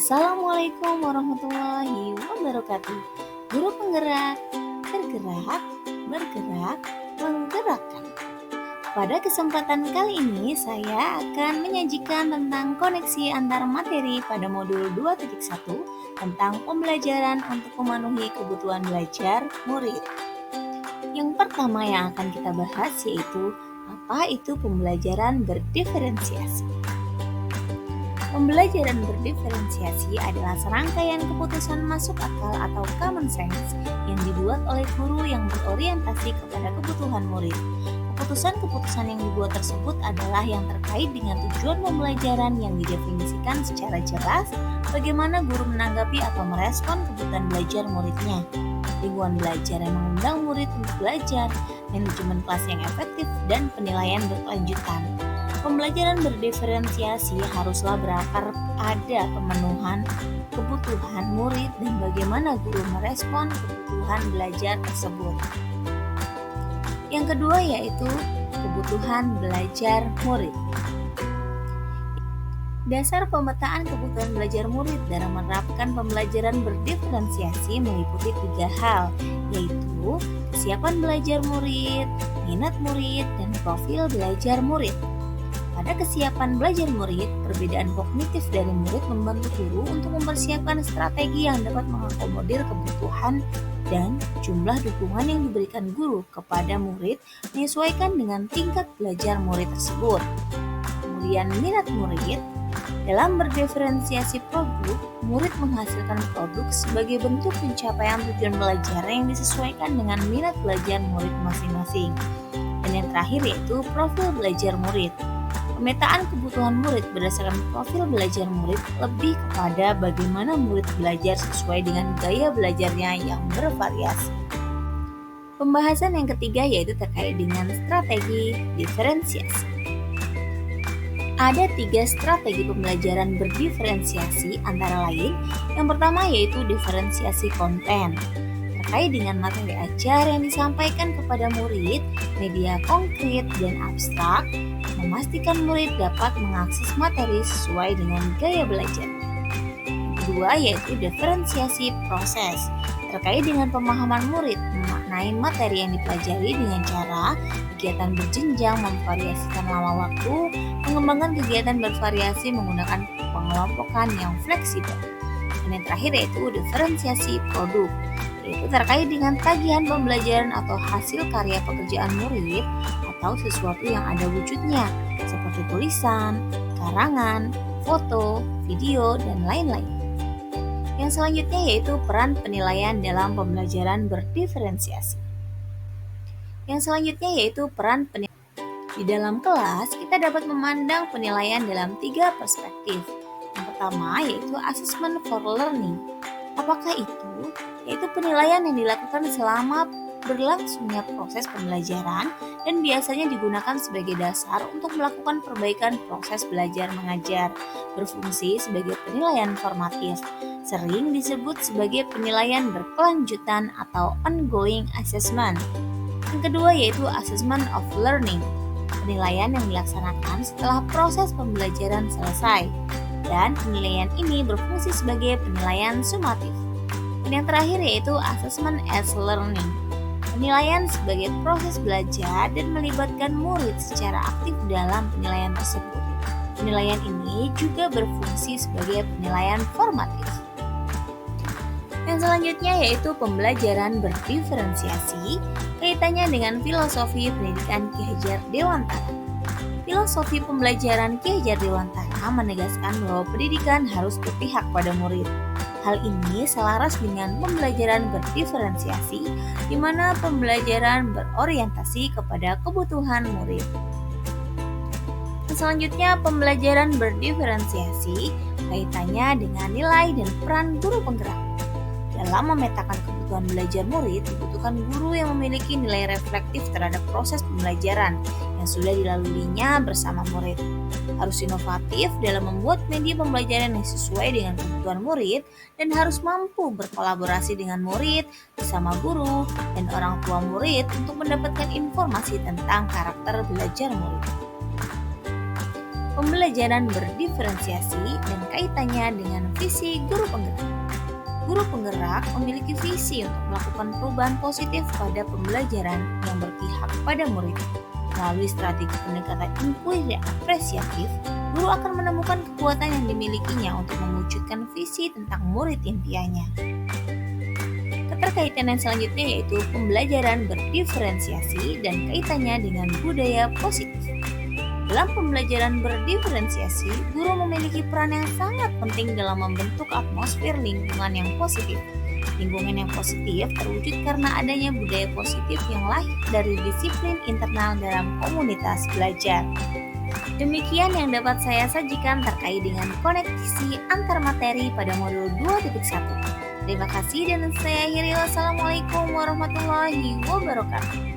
Assalamualaikum warahmatullahi wabarakatuh. Guru penggerak, tergerak, bergerak, menggerakkan. Pada kesempatan kali ini saya akan menyajikan tentang koneksi antar materi pada modul 2.1 tentang pembelajaran untuk memenuhi kebutuhan belajar murid. Yang pertama yang akan kita bahas yaitu apa itu pembelajaran berdiferensiasi. Pembelajaran berdiferensiasi adalah serangkaian keputusan masuk akal atau common sense yang dibuat oleh guru yang berorientasi kepada kebutuhan murid. Keputusan-keputusan yang dibuat tersebut adalah yang terkait dengan tujuan pembelajaran yang didefinisikan secara jelas, bagaimana guru menanggapi atau merespon kebutuhan belajar muridnya, lingkungan belajar yang mengundang murid untuk belajar, manajemen kelas yang efektif, dan penilaian berkelanjutan. Pembelajaran berdiferensiasi haruslah berakar pada pemenuhan kebutuhan murid dan bagaimana guru merespon kebutuhan belajar tersebut. Yang kedua yaitu kebutuhan belajar murid. Dasar pemetaan kebutuhan belajar murid dalam menerapkan pembelajaran berdiferensiasi meliputi 3 hal, yaitu kesiapan belajar murid, minat murid, dan profil belajar murid. Pada kesiapan belajar murid, perbedaan kognitif dari murid membantu guru untuk mempersiapkan strategi yang dapat mengakomodir kebutuhan dan jumlah dukungan yang diberikan guru kepada murid menyesuaikan dengan tingkat belajar murid tersebut. Kemudian minat murid. Dalam berdiferensiasi produk, murid menghasilkan produk sebagai bentuk pencapaian tujuan belajar yang disesuaikan dengan minat belajar murid masing-masing. Dan yang terakhir yaitu profil belajar murid. Pemetaan kebutuhan murid berdasarkan profil belajar murid lebih kepada bagaimana murid belajar sesuai dengan gaya belajarnya yang bervariasi. Pembahasan yang ketiga yaitu terkait dengan strategi diferensiasi. Ada 3 strategi pembelajaran berdiferensiasi antara lain. Yang pertama yaitu diferensiasi konten. Terkait dengan materi ajar yang disampaikan kepada murid, media konkret dan abstrak, memastikan murid dapat mengakses materi sesuai dengan gaya belajar. Kedua yaitu diferensiasi proses. Terkait dengan pemahaman murid, memaknai materi yang dipelajari dengan cara kegiatan berjenjang, memvariasikan lama waktu, mengembangkan kegiatan bervariasi menggunakan pengelompokan yang fleksibel. Dan yang terakhir yaitu diferensiasi produk. Yaitu terkait dengan tagihan pembelajaran atau hasil karya pekerjaan murid atau sesuatu yang ada wujudnya seperti tulisan, karangan, foto, video, dan lain-lain. Yang selanjutnya yaitu peran penilaian dalam pembelajaran berdiferensiasi. Yang selanjutnya yaitu peran penilaian. Di dalam kelas, kita dapat memandang penilaian dalam 3 perspektif. Yang pertama yaitu assessment for learning. Apakah itu? Yaitu penilaian yang dilakukan selama berlangsungnya proses pembelajaran dan biasanya digunakan sebagai dasar untuk melakukan perbaikan proses belajar mengajar, berfungsi sebagai penilaian formatif, sering disebut sebagai penilaian berkelanjutan atau ongoing assessment. Yang kedua yaitu assessment of learning, penilaian yang dilaksanakan setelah proses pembelajaran selesai, dan penilaian ini berfungsi sebagai penilaian sumatif. Dan yang terakhir yaitu assessment as learning, penilaian sebagai proses belajar dan melibatkan murid secara aktif dalam penilaian tersebut. Penilaian ini juga berfungsi sebagai penilaian formatif. Yang selanjutnya yaitu pembelajaran berdiferensiasi, kaitannya dengan filosofi pendidikan Ki Hajar Dewantara. Filosofi pembelajaran Ki Hajar Dewantara menegaskan bahwa pendidikan harus berpihak pada murid. Hal ini selaras dengan pembelajaran berdiferensiasi, di mana pembelajaran berorientasi kepada kebutuhan murid. Selanjutnya, pembelajaran berdiferensiasi kaitannya dengan nilai dan peran guru penggerak. Dalam memetakan kebutuhan belajar murid, dibutuhkan guru yang memiliki nilai reflektif terhadap proses pembelajaran yang sudah dilaluinya bersama murid. Harus inovatif dalam membuat media pembelajaran yang sesuai dengan kebutuhan murid dan harus mampu berkolaborasi dengan murid bersama guru dan orang tua murid untuk mendapatkan informasi tentang karakter belajar murid. pembelajaran berdiferensiasi dan kaitannya dengan visi guru penggerak. Guru penggerak memiliki visi untuk melakukan perubahan positif pada pembelajaran yang berpihak pada murid. Melalui strategi pendekatan inquiry apresiatif, guru akan menemukan kekuatan yang dimilikinya untuk mewujudkan visi tentang murid impiannya. Keterkaitan yang selanjutnya yaitu pembelajaran berdiferensiasi dan kaitannya dengan budaya positif. Dalam pembelajaran berdiferensiasi, guru memiliki peran yang sangat penting dalam membentuk atmosfer lingkungan yang positif. Lingkungan yang positif terwujud karena adanya budaya positif yang lahir dari disiplin internal dalam komunitas belajar. Demikian yang dapat saya sajikan terkait dengan koneksi antar materi pada modul 2.1. Terima kasih dan saya akhiri. Wassalamualaikum warahmatullahi wabarakatuh.